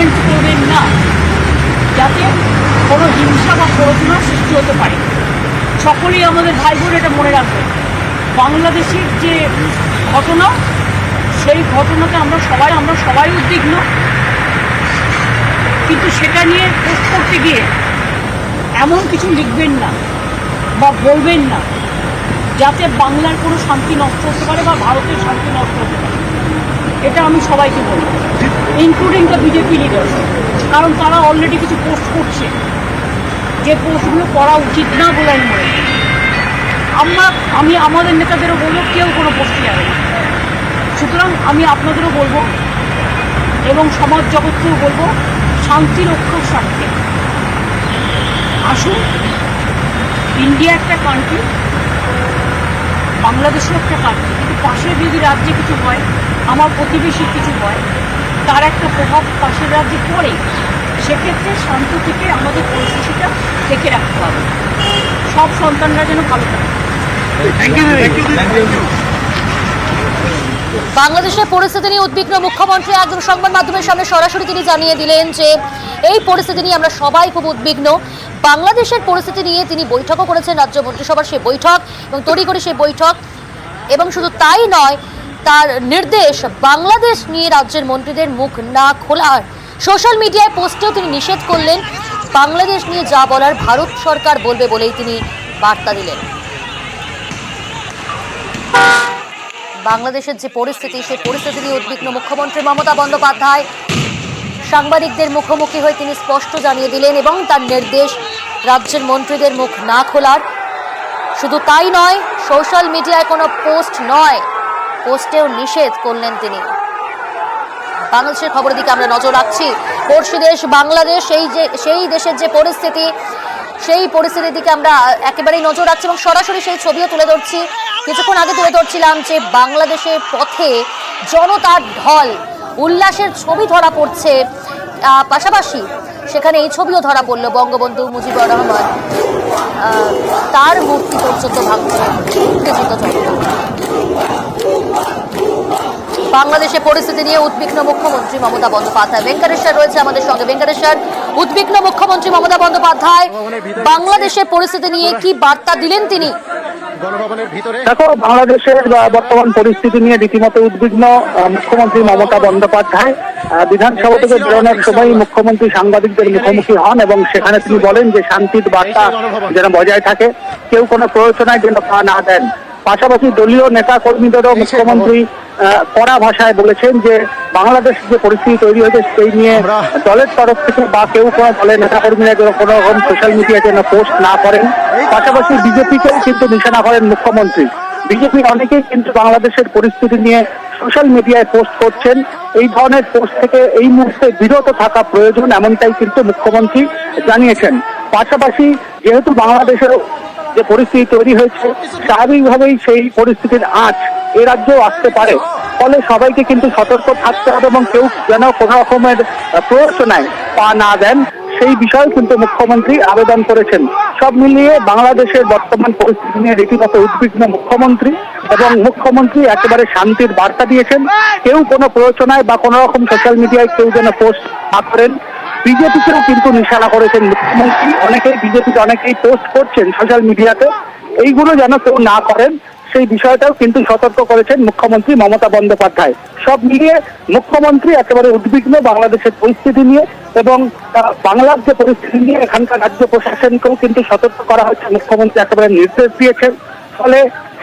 Use করবেন না, যাতে কোনো হিংসা বা প্ররোচনার সৃষ্টি হতে পারে। সকলেই আমাদের ভাই বোন এটা মনে রাখবেন। বাংলাদেশের যে ঘটনা, সেই ঘটনাতে আমরা সবাই উদ্বিগ্ন, কিন্তু সেটা নিয়ে পোস্ট করতে গিয়ে এমন কিছু লিখবেন না বা বলবেন না যাতে বাংলার কোনো শান্তি নষ্ট হতে পারে বা ভারতের শান্তি নষ্ট হতে পারে। এটা আমি সবাইকে বলব, ইনক্লুডিং দ্য বিজেপি লিডার্স, কারণ তারা অলরেডি কিছু পোস্ট করছে যে পোস্টগুলো করা উচিত না বলে আমি মনে করি। আমি আমাদের নেতাদেরও বলবো কেউ কোনো পোস্টে যাবে না। সুতরাং আমি আপনাদেরও বলবো এবং সমাজ জগৎকেও বলবো, শান্তি রক্ষার স্বার্থে আসুন। ইন্ডিয়া একটা কান্ট্রি, বাংলাদেশও একটা কান্ট্রি, কিন্তু পাশের যদি রাজ্যে কিছু হয়, আমার প্রতিবেশীর কিছু হয়, তার একটা প্রভাব পাশের রাজ্যে পড়ে। সেক্ষেত্রে শান্ত থেকে আমাদের পরিস্থিতিটা দেখে রাখতে হবে, সব সন্তানরা যেন ভালো থাকে। বাংলাদেশের পরিস্থিতি নিয়ে উদ্বিগ্ন মুখ্যমন্ত্রী একজন সংবাদ মাধ্যমের সামনে সরাসরি তিনি জানিয়ে দিলেন যে এই পরিস্থিতি নিয়ে আমরা সবাই খুব উদ্বিগ্ন। বাংলাদেশের পরিস্থিতি নিয়ে তিনি বৈঠকও করেছেন, রাজ্য মন্ত্রিসভার সেই বৈঠক এবং তড়িঘড়ি সেই বৈঠক, এবং শুধু তাই নয়, তার নির্দেশ বাংলাদেশ নিয়ে রাজ্যের মন্ত্রীদের মুখ না খোলার। সোশ্যাল মিডিয়ায় পোস্টেও তিনি নিষেধ করলেন। বাংলাদেশ নিয়ে যা বলার ভারত সরকার বলবে বলেই তিনি বার্তা দিলেন। বাংলাদেশের যে পরিস্থিতি, সেই পরিস্থিতি নিয়ে উদ্বিগ্ন মুখ্যমন্ত্রী মমতা বন্দ্যোপাধ্যায় সাংবাদিকদের মুখোমুখি হয়ে তিনি স্পষ্ট জানিয়ে দিলেন এবং তার নির্দেশ রাজ্যের মন্ত্রীদের মুখ না খোলার। শুধু তাই নয়, সোশ্যাল মিডিয়ায় কোনো পোস্ট নয়, পোস্টেও নিষেধ করলেন তিনি। বাংলাদেশের খবরের দিকে আমরা নজর রাখছি। পড়শি দেশ বাংলাদেশ, সেই দেশের যে পরিস্থিতি, সেই পরিস্থিতির দিকে আমরা একেবারেই নজর রাখছি এবং সরাসরি সেই ছবিও তুলে ধরছি। কিছুক্ষণ আগে তুলে ধরছিলাম যে বাংলাদেশের পথে জনতার ঢল, উল্লাসের ছবি ধরা পড়ছে। পাশাপাশি সেখানে এই ছবিও ধরা পড়ল, বঙ্গবন্ধু মুজিবুর রহমান তার মূর্তি পর্যন্ত ভাঙছে উত্তেজিত জনতা। বাংলাদেশের পরিস্থিতি নিয়ে উদ্বিগ্ন মুখ্যমন্ত্রী মমতা বন্দ্যোপাধ্যায়। ভেঙ্কটেশ্বর রয়েছে আমাদের সঙ্গে। ভেঙ্কটেশ্বর, উদ্বিগ্ন মুখ্যমন্ত্রী মমতা বন্দ্যোপাধ্যায় বাংলাদেশের পরিস্থিতি নিয়ে কি বার্তা দিলেন তিনি? দেখো, বাংলাদেশের বর্তমান পরিস্থিতি নিয়ে রীতিমতো উদ্বিগ্ন মুখ্যমন্ত্রী মমতা বন্দ্যোপাধ্যায়। বিধানসভা থেকে বেরোনোর সময় মুখ্যমন্ত্রী সাংবাদিকদের মুখোমুখি হন এবং সেখানে তিনি বলেন যে শান্তির বার্তা যেন বজায় থাকে, কেউ কোনো প্ররোচনায় যেন পা না দেন। পাশাপাশি দলীয় নেতা কর্মীদেরও মুখ্যমন্ত্রী কড়া ভাষায় বলেছেন যে বাংলাদেশ যে পরিস্থিতি তৈরি হয়েছে সেই নিয়ে দলের তরফ থেকে বা কেউ কোনো দলের নেতা কর্মীরা যেন কোনো রকম সোশ্যাল মিডিয়ায় যেন পোস্ট না করেন। পাশাপাশি বিজেপিকেও কিন্তু নিশানা করেন মুখ্যমন্ত্রী। বিজেপির অনেকেই কিন্তু বাংলাদেশের পরিস্থিতি নিয়ে সোশ্যাল মিডিয়ায় পোস্ট করছেন। এই ধরনের পোস্ট থেকে এই মুহূর্তে বিরত থাকা প্রয়োজন, এমনটাই কিন্তু মুখ্যমন্ত্রী জানিয়েছেন। পাশাপাশি যেহেতু বাংলাদেশের যে পরিস্থিতি তৈরি হয়েছে, স্বাভাবিকভাবেই সেই পরিস্থিতির আঁচ এ রাজ্যেও আসতে পারে। ফলে সবাইকে কিন্তু সতর্ক থাকতে হবে এবং কেউ যেন কোনো রকমের প্ররোচনায় পা না দেন, সেই বিষয়ে কিন্তু মুখ্যমন্ত্রী আবেদন করেছেন। সব মিলিয়ে বাংলাদেশের বর্তমান পরিস্থিতি নিয়ে রীতিমতো উদ্বিগ্ন মুখ্যমন্ত্রী এবং মুখ্যমন্ত্রী একেবারে শান্তির বার্তা দিয়েছেন। কেউ কোনো প্ররোচনায় বা কোনো রকম সোশ্যাল মিডিয়ায় কেউ যেন পোস্ট না করেন। বিজেপিকেও কিন্তু নিশানা করেছেন মুখ্যমন্ত্রী। অনেকেই পোস্ট করছেন সোশ্যাল মিডিয়াতে, এইগুলো যেন কেউ না করেন, সেই বিষয়টাও কিন্তু সতর্ক করেছেন মুখ্যমন্ত্রী মমতা বন্দ্যোপাধ্যায়। সব মিলিয়ে মুখ্যমন্ত্রী একেবারে উদ্বিগ্ন বাংলাদেশের পরিস্থিতি নিয়ে এবং বাংলার যে পরিস্থিতি নিয়ে এখানকার রাজ্য প্রশাসনকেও কিন্তু সতর্ক করা হচ্ছে। মুখ্যমন্ত্রী একেবারে নির্দেশ দিয়েছেন, ফলে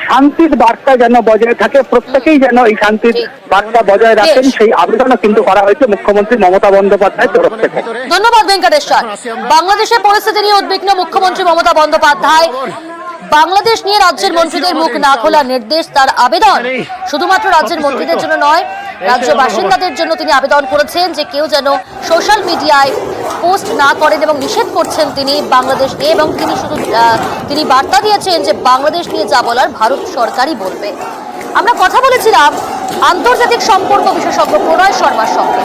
শান্তির বার্তা যেন বজায় থাকে, প্রত্যেকেই যেন এই শান্তির বার্তা বজায় রাখেন, সেই আবেদনও কিন্তু করা হয়েছে মুখ্যমন্ত্রী মমতা বন্দ্যোপাধ্যায়ের তরফ থেকে। ধন্যবাদ ভেঙ্কটেশ্বর। বাংলাদেশের পরিস্থিতি নিয়ে উদ্বিগ্ন মুখ্যমন্ত্রী মমতা বন্দ্যোপাধ্যায়। বাংলাদেশ নিয়ে রাজ্যের মন্ত্রীদের মুখ না খোলার নির্দেশ, তার আবেদন শুধুমাত্র রাজ্যের মন্ত্রীদের জন্য নয়, রাজ্য বাসিন্দাদের জন্য তিনি আবেদন করেছেন যে কেউ যেন সোশ্যাল মিডিয়ায় পোস্ট না করেন এবং নিষেধ করছেন তিনি বাংলাদেশ নিয়ে। এবং তিনি বার্তা দিয়েছেন যে বাংলাদেশ নিয়ে যা বলার ভারত সরকারই বলবে। আমরা কথা বলেছিলাম আন্তর্জাতিক সম্পর্ক বিশেষজ্ঞ প্রণয় শর্মার সঙ্গে।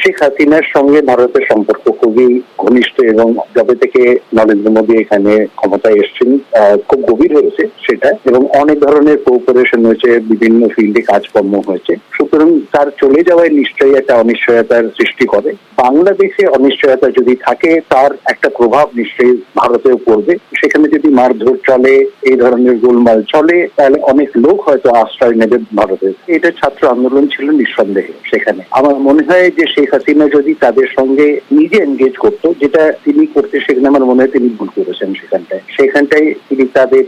শেখ হাসিনার সঙ্গে ভারতের সম্পর্ক খুবই ঘনিষ্ঠ এবং যবে থেকে নরেন্দ্র মোদী এখানে ক্ষমতায় এসেছেন খুব গভীর হয়েছে সেটা, এবং অনেক ধরনের কোঅপারেশন হয়েছে, বিভিন্ন ফিল্ডে কাজকর্ম হয়েছে। সুতরাং তার চলে যাওয়ায় নিশ্চয়ই একটা অনিশ্চয়তার সৃষ্টি করে। বাংলাদেশে অনিশ্চয়তা যদি থাকে তার একটা প্রভাব নিশ্চয়ই ভারতেও পড়বে। সেখানে যদি মারধর চলে, এই ধরনের গোলমাল চলে, তাহলে অনেক লোক হয়তো আশ্রয় নেবে ভারতে। এটা ছাত্র আন্দোলন ছিল নিঃসন্দেহে। সেখানে আমার মনে হয় যে শেখ হাসিনা যদি তাদের সঙ্গে নিজে এনগেজ করতো, যেটা তিনি করতে সেখানে আমার মনে হয় তিনি ভুল করেছেন। সেখানটায় তিনি তাদের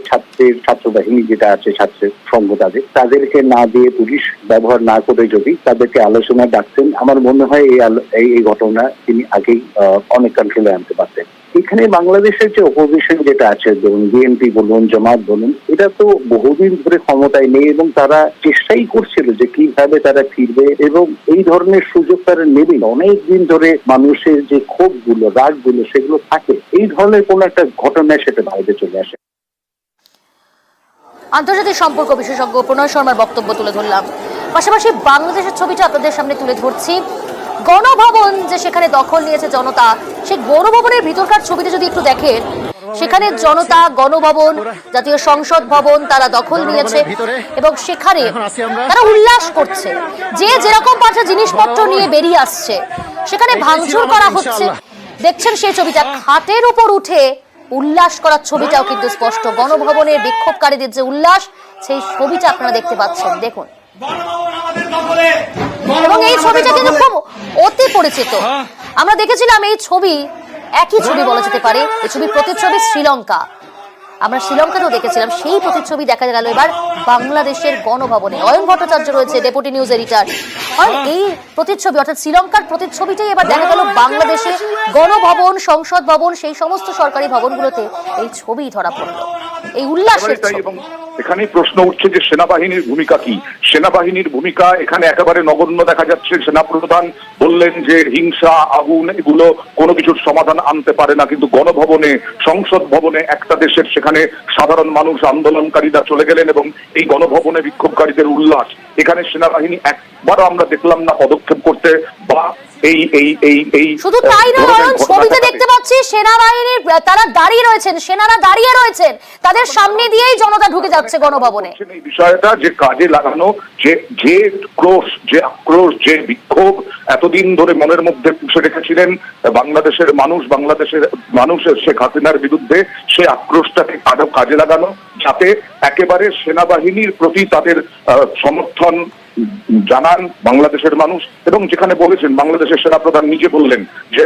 ছাত্র বাহিনী যেটা আছে, ছাত্রের সঙ্গ তাদেরকে না দিয়ে, পুলিশ ব্যবহার না করে যদি তাদেরকে আলোচনা ডাকতেন, আমার মনে হয় এই ঘটনা তিনি আগেই অনেক কন্ট্রোলে আনতে পারতেন। এখানে বাংলাদেশের যে অপোজিশন যেটা আছে, ধরুন বিএনপি বলুন, জামাত বলুন, এটা তো বহুদিন ধরে ক্ষমতায় নেই এবং তারা চেষ্টাই করছিল যে কিভাবে তারা ফিরবে, এবং এই ধরনের সুযোগ তারা নেবে। অনেক দিন ধরে মানুষের যে ক্ষোভগুলো, রাগগুলো, সেগুলো থাকে, এই ধরনের কোন একটা ঘটনায় সেটা বাইরে চলে আসে। আন্তর্জাতিক সম্পর্ক বিশেষজ্ঞ প্রণয় শর্মার বক্তব্য তুলে ধরলাম। পাশাপাশি বাংলাদেশের ছবিটা আপনাদের সামনে তুলে ধরছি। গণভবন যে সেখানে দখল নিয়েছে জনতা, সেই গণভবনের ভিতরকার ছবিটা যদি একটু দেখেন, সেখানে জনতা গণভবন, জাতীয় সংসদ ভবন তারা দখল নিয়েছে এবং সেখানে তারা উল্লাস করছে। যে যেরকম পাশে জিনিসপত্র নিয়ে বেরিয়ে আসছে, সেখানে ভাঙচুর করা হচ্ছে। দেখছেন সেই ছবিটা, খাটের উপর উঠে উল্লাস করার ছবিটাও কিন্তু স্পষ্ট। গণভবনের বিক্ষোভকারীদের যে উল্লাস, সেই ছবিটা আপনারা দেখতে পাচ্ছেন, দেখুন। এবং এই ছবিটা কিন্তু খুব অতি পরিচিত। আমরা দেখেছিলাম এই ছবি, একই ছবি বলা যেতে পারে। এই ছবির প্রতিচ্ছবি শ্রীলঙ্কা, আমরা শ্রীলঙ্কাতেও দেখেছিলাম। সেই প্রতিচ্ছবি দেখা গেল এবার বাংলাদেশের গণভবনে। অয়ন ভট্টাচার্য রয়েছে, ডেপুটি নিউজ এডিটর। আর এই প্রতিচ্ছবি অর্থাৎ শ্রীলঙ্কার প্রতিচ্ছবিটাই এবার দেখা গেল বাংলাদেশে গণভবন, সংসদ ভবন, সেই সমস্ত সরকারি ভবনগুলোতে এই ছবি ধরা পড়লো, এই উল্লাসের ছবি। এখানে প্রশ্ন উঠছে যে সেনাবাহিনীর ভূমিকা কি? সেনাবাহিনীর ভূমিকা এখানে একেবারে নগণ্য দেখা যাচ্ছে। সেনাপ্রধান বললেন যে হিংসা, আগুন এগুলো কোনো কিছুর সমাধান আনতে পারে না, কিন্তু গণভবনে, সংসদ ভবনে একটা দেশের, সেখানে সাধারণ মানুষ, আন্দোলনকারীরা চলে গেলেন এবং এই গণভবনে বিক্ষোভকারীদের উল্লাস। এখানে সেনাবাহিনী একবারও আমরা দেখলাম না পদক্ষেপ করতে, বা শুধু তাই নয়, ছবিতে দেখতে পাচ্ছি সেনাবাহিনীর তারা দাঁড়িয়ে রয়েছেন, সেনারা দাঁড়িয়ে রয়েছেন, তাদের সামনে দিয়েই জনতা ঢুকে যাচ্ছে গণভবনে। এই বিষয়টা যে কাজে লাগানো, যে ক্রোশ, যে আক্রোশ, যে বিক্ষোভ এতদিন ধরে মনের মধ্যে পুষে রেখেছিলেন বাংলাদেশের মানুষ শেখ হাসিনার বিরুদ্ধে, সে আক্রোশটাকে আরো কাজে লাগানো, যাতে একেবারে সেনাবাহিনীর প্রতি তাদের সমর্থন জানান বাংলাদেশের মানুষ। এবং যেখানে বলেছেন, বাংলাদেশের সেনাপ্রধান নিজে বললেন যে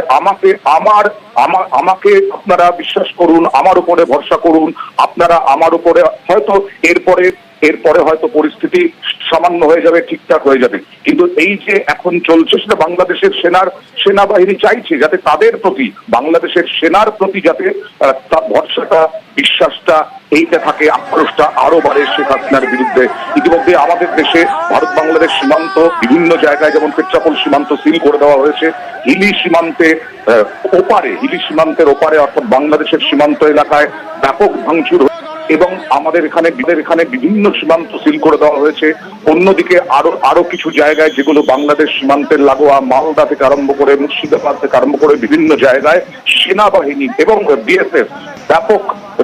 আমাকে আপনারা বিশ্বাস করুন, আমার উপরে ভরসা করুন, আপনারা আমার উপরে, হয়তো এরপরে হয়তো পরিস্থিতি সামান্য হয়ে যাবে, ঠিকঠাক হয়ে যাবে, কিন্তু এই যে এখন চলছে সেটা বাংলাদেশের সেনাবাহিনী চাইছে যাতে তাদের প্রতি, বাংলাদেশের সেনার প্রতি যাতে ভরসাটা, বিশ্বাসটা এইটা থাকে, আক্রোশটা আরো বাড়ে শেখ হাসিনার বিরুদ্ধে। ইতিমধ্যে আমাদের দেশে ভারত বাংলাদেশ সীমান্ত বিভিন্ন জায়গায়, যেমন পেট্রাপোল সীমান্ত সিল করে দেওয়া হয়েছে। হিলি সীমান্তের ওপারে অর্থাৎ বাংলাদেশের সীমান্ত এলাকায় ব্যাপক ভাঙচুর, এবং আমাদের এখানে বিভিন্ন সীমান্ত সিল করে দেওয়া হয়েছে। অন্যদিকে আরো কিছু জায়গায়, যেগুলো বাংলাদেশ সীমান্তের লাগোয়া, মালদা থেকে আরম্ভ করে, মুর্শিদাবাদ থেকে আরম্ভ করে বিভিন্ন জায়গায় সেনাবাহিনী এবং বিএসএফ ব্যাপক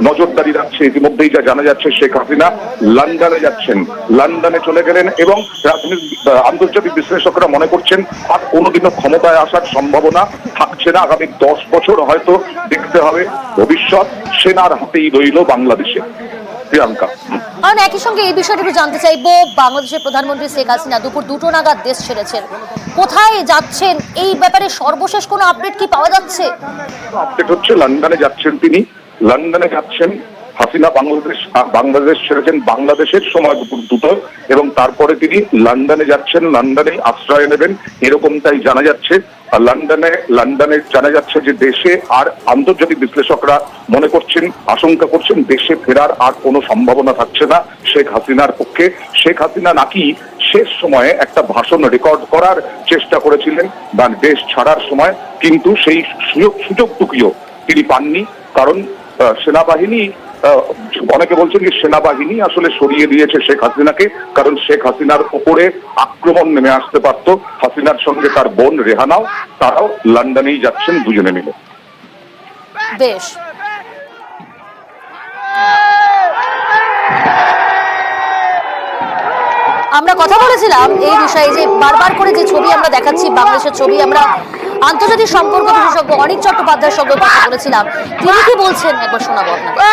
নজরদারি রাখছে। ইতিমধ্যেই যা জানা যাচ্ছে, শেখ হাসিনা লন্ডনে যাচ্ছেন, লন্ডনে চলে গেলেন, এবং আন্তর্জাতিক বিশ্লেষকরা মনে করছেন আর কোনোদিনও ক্ষমতায় আসার সম্ভাবনা থাকছে না। আগামী 10 বছর হয়তো দেখতে হবে ভবিষ্যৎ সেনার হাতেই রইল বাংলাদেশে। প্রিয়াঙ্কা, কারণ একই সঙ্গে এই বিষয়টা একটু জানতে চাইবো, বাংলাদেশের প্রধানমন্ত্রী শেখ হাসিনা দুপুর 2টো নাগাদ দেশ ছেড়েছেন, কোথায় যাচ্ছেন এই ব্যাপারে সর্বশেষ কোনো আপডেট কি পাওয়া যাচ্ছে? আপডেট হচ্ছে লন্ডনে যাচ্ছেন তিনি, লন্ডনে যাচ্ছেন হাসিনা। বাংলাদেশ ছেড়েছেন বাংলাদেশের সময় দুপুর 2টো, এবং তারপরে তিনি লন্ডনে যাচ্ছেন, লন্ডনে আশ্রয় নেবেন, এরকমটাই জানা যাচ্ছে। লন্ডনে জানা যাচ্ছে যে দেশে আর, আন্তর্জাতিক বিশ্লেষকরা মনে করছেন, আশঙ্কা করছেন, দেশে ফেরার আর কোনো সম্ভাবনা থাকছে না শেখ হাসিনার পক্ষে। শেখ হাসিনা নাকি শেষ সময়ে একটা ভাষণ রেকর্ড করার চেষ্টা করেছিলেন বা দেশ ছাড়ার সময়, কিন্তু সেই সুযোগটুকুও তিনি পাননি, কারণ সেনাবাহিনী অনেকে বলছেন যে সেনাবাহিনী আসলে সরিয়ে দিয়েছে শেখ হাসিনাকে, কারণ শেখ হাসিনার ওপরে আক্রমণ নেমে আসতে পারত। হাসিনার সঙ্গে তার বোন রেহানাও, তারাও লন্ডনেই যাচ্ছেন দুজনে মিলে। বেশ, আমরা কথা বলেছিলাম এই বিষয়ে যে বারবার করে যে ছবি আমরা দেখাচ্ছি, বাংলাদেশের ছবি, আমরা আন্তর্জাতিক সম্পর্ক বিশেষজ্ঞ অনিক চট্টোপাধ্যায়ের সঙ্গে কথা বলেছিলাম। তিনি কি বলছেন একবার শোনাবো আপনাদের।